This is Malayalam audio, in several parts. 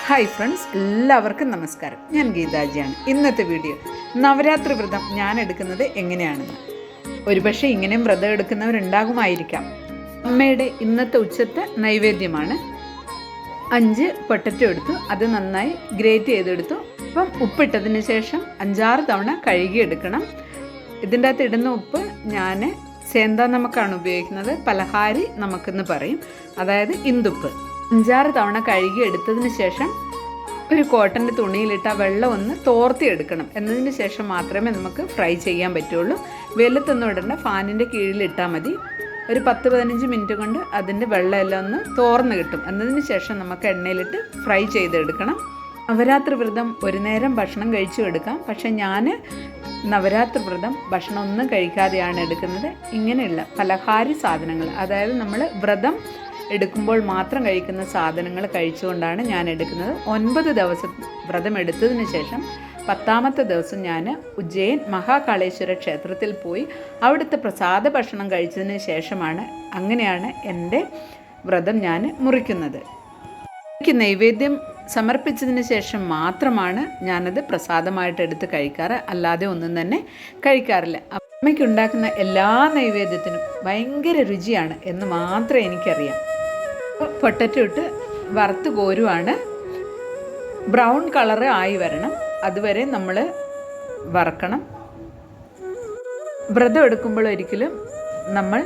ഹായ് ഫ്രണ്ട്സ്, എല്ലാവർക്കും നമസ്കാരം. ഞാൻ ഗീതാജിയാണ്. ഇന്നത്തെ വീഡിയോ നവരാത്രി വ്രതം ഞാൻ എടുക്കുന്നത് എങ്ങനെയാണെന്ന്. ഒരുപക്ഷെ ഇങ്ങനെയും വ്രതം എടുക്കുന്നവരുണ്ടാകുമായിരിക്കാം. അമ്മയുടെ ഇന്നത്തെ ഉച്ചത്തെ നൈവേദ്യമാണ്. 5 പൊട്ടറ്റോ എടുത്തു, അത് നന്നായി ഗ്രേറ്റ് ചെയ്തെടുത്തു. അപ്പം ഉപ്പിട്ടതിന് ശേഷം 5-6 തവണ കഴുകിയെടുക്കണം. ഇതിൻ്റെ അകത്ത് ഇടുന്ന ഉപ്പ് ഞാൻ സേന്താ നമക്കാണ് ഉപയോഗിക്കുന്നത്. പലഹാരി നമുക്കെന്ന് പറയും, അതായത് ഇന്ദുപ്പ്. 5-6 തവണ കഴുകി എടുത്തതിന് ശേഷം ഒരു കോട്ടൻ്റെ തുണിയിലിട്ട് ആ വെള്ളം ഒന്ന് തോർത്തിയെടുക്കണം. എന്നതിന് ശേഷം മാത്രമേ നമുക്ക് ഫ്രൈ ചെയ്യാൻ പറ്റുള്ളൂ. വെയിലത്തൊന്നും ഇടണ്ട, ഫാനിൻ്റെ കീഴിലിട്ടാൽ മതി. ഒരു 10-15 മിനിറ്റ് കൊണ്ട് അതിൻ്റെ വെള്ളം എല്ലാം ഒന്ന് തോർന്ന് കിട്ടും. എന്നതിന് ശേഷം നമുക്ക് എണ്ണയിലിട്ട് ഫ്രൈ ചെയ്തെടുക്കണം. നവരാത്രി വ്രതം ഒരു നേരം ഭക്ഷണം കഴിച്ചു എടുക്കാം. പക്ഷേ ഞാൻ നവരാത്രി വ്രതം ഭക്ഷണം ഒന്നും കഴിക്കാതെയാണ് എടുക്കുന്നത്. ഇങ്ങനെയുള്ള പലഹാരി സാധനങ്ങൾ, അതായത് നമ്മൾ വ്രതം എടുക്കുമ്പോൾ മാത്രം കഴിക്കുന്ന സാധനങ്ങൾ കഴിച്ചുകൊണ്ടാണ് ഞാൻ എടുക്കുന്നത്. 9 ദിവസം വ്രതം എടുത്തതിന് ശേഷം 10ാമത്തെ ദിവസം ഞാൻ ഉജ്ജയിൻ മഹാകാളേശ്വര ക്ഷേത്രത്തിൽ പോയി അവിടുത്തെ പ്രസാദ ഭക്ഷണം കഴിച്ചതിന് ശേഷമാണ് അങ്ങനെയാണ് എൻ്റെ വ്രതം ഞാൻ മുറിക്കുന്നത്. എനിക്ക് നൈവേദ്യം സമർപ്പിച്ചതിന് ശേഷം മാത്രമാണ് ഞാനത് പ്രസാദമായിട്ട് എടുത്ത് കഴിക്കാറ്, അല്ലാതെ ഒന്നും തന്നെ കഴിക്കാറില്ല. അമ്മയ്ക്ക് ഉണ്ടാക്കുന്ന എല്ലാ നൈവേദ്യത്തിനും ഭയങ്കര രുചിയാണ് എന്ന് മാത്രമേ എനിക്കറിയാം. പൊട്ടറ്റോ ഇട്ട് വറുത്ത് കോരുവാണ്. ബ്രൗൺ കളറ് ആയി വരണം, അതുവരെ നമ്മൾ വറക്കണം. വ്രതം എടുക്കുമ്പോൾ ഒരിക്കലും നമ്മൾ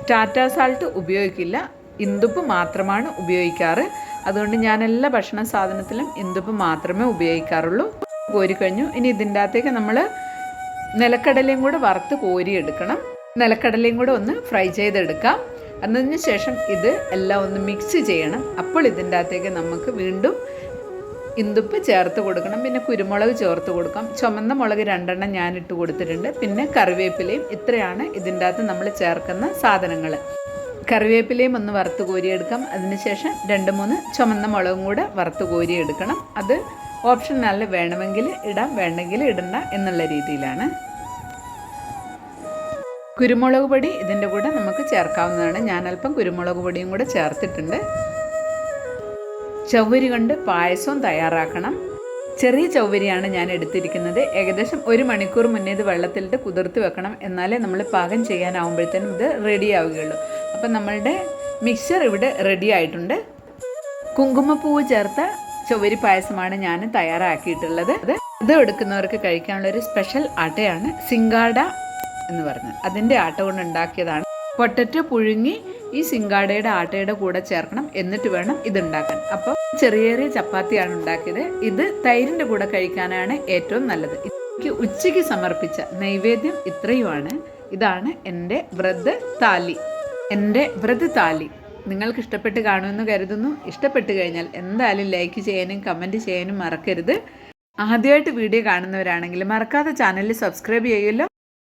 ടാറ്റാ സാൾട്ട് ഉപയോഗിക്കില്ല, ഇന്ദുപ്പ് മാത്രമാണ് ഉപയോഗിക്കാറ്. അതുകൊണ്ട് ഞാൻ എല്ലാ ഭക്ഷണ സാധനത്തിലും ഇന്ദുപ്പ് മാത്രമേ ഉപയോഗിക്കാറുള്ളൂ. കോരിക്കഴിഞ്ഞു. ഇനി ഇതിൻ്റെ അകത്തേക്ക് നമ്മൾ നിലക്കടലയും കൂടെ വറുത്ത് കോരിയെടുക്കണം. നിലക്കടലയും കൂടെ ഒന്ന് ഫ്രൈ ചെയ്തെടുക്കാം. അതിന് ശേഷം ഇത് എല്ലാം ഒന്ന് മിക്സ് ചെയ്യണം. അപ്പോൾ ഇതിൻ്റെ അകത്തേക്ക് നമുക്ക് വീണ്ടും ഇന്ദുപ്പ് ചേർത്ത് കൊടുക്കണം. പിന്നെ കുരുമുളക് ചേർത്ത് കൊടുക്കാം. ചുമന്ന മുളക് 2 എണ്ണം ഞാൻ ഇട്ട് കൊടുത്തിട്ടുണ്ട്. പിന്നെ കറിവേപ്പിലയും. ഇത്രയാണ് ഇതിൻ്റെ അകത്ത് നമ്മൾ ചേർക്കുന്ന സാധനങ്ങൾ. കറിവേപ്പിലയും ഒന്ന് വറുത്ത് കോരിയെടുക്കാം. അതിനുശേഷം 2-3 ചുമന്ന മുളകും കൂടെ വറുത്ത് കോരിയെടുക്കണം. അത് ഓപ്ഷനല്ല, വേണമെങ്കിൽ ഇടാം, വേണ്ടെങ്കിൽ ഇടണ്ട എന്നുള്ള രീതിയിലാണ്. കുരുമുളക് പൊടി ഇതിൻ്റെ കൂടെ നമുക്ക് ചേർക്കാവുന്നതാണ്. ഞാൻ അല്പം കുരുമുളക് പൊടിയും കൂടെ ചേർത്തിട്ടുണ്ട്. ചവ്വരി കൊണ്ട് പായസവും തയ്യാറാക്കണം. ചെറിയ ചവ്വരിയാണ് ഞാൻ എടുത്തിരിക്കുന്നത്. ഏകദേശം 1 മണിക്കൂർ മുന്നേ ഇത് വെള്ളത്തിലിട്ട് കുതിർത്ത് വെക്കണം. എന്നാലേ നമ്മൾ പാകം ചെയ്യാനാവുമ്പോഴത്തേനും ഇത് റെഡി ആവുകയുള്ളൂ. അപ്പം നമ്മളുടെ മിക്സ്ചർ ഇവിടെ റെഡി ആയിട്ടുണ്ട്. കുങ്കുമപ്പൂവ് ചേർത്ത ചവ്വരി പായസമാണ് ഞാൻ തയ്യാറാക്കിയിട്ടുള്ളത്. ഇത് എടുക്കുന്നവർക്ക് കഴിക്കാനുള്ളൊരു സ്പെഷ്യൽ ആട്ടയാണ് സിംഗാഡ എന്ന് പറഞ്ഞത്. അതിൻ്റെ ആട്ട കൊണ്ട് ഉണ്ടാക്കിയതാണ്. പൊട്ടറ്റോ പുഴുങ്ങി ഈ സിംഗാടയുടെ ആട്ടയുടെ കൂടെ ചേർക്കണം. എന്നിട്ട് വേണം ഇതുണ്ടാക്കാൻ. അപ്പോൾ ചെറിയ ചെറിയ ചപ്പാത്തിയാണ് ഉണ്ടാക്കിയത്. ഇത് തൈരിൻ്റെ കൂടെ കഴിക്കാനാണ് ഏറ്റവും നല്ലത്. എനിക്ക് ഉച്ചയ്ക്ക് സമർപ്പിച്ച നൈവേദ്യം ഇത്രയുമാണ്. ഇതാണ് എൻ്റെ വ്രത താലി. നിങ്ങൾക്ക് ഇഷ്ടപ്പെട്ട് കാണുമെന്ന് കരുതുന്നു. ഇഷ്ടപ്പെട്ട് കഴിഞ്ഞാൽ എന്തായാലും ലൈക്ക് ചെയ്യാനും കമൻറ്റ് ചെയ്യാനും മറക്കരുത്. ആദ്യമായിട്ട് വീഡിയോ കാണുന്നവരാണെങ്കിൽ മറക്കാതെ ചാനലിൽ സബ്സ്ക്രൈബ് ചെയ്യുമല്ലോ.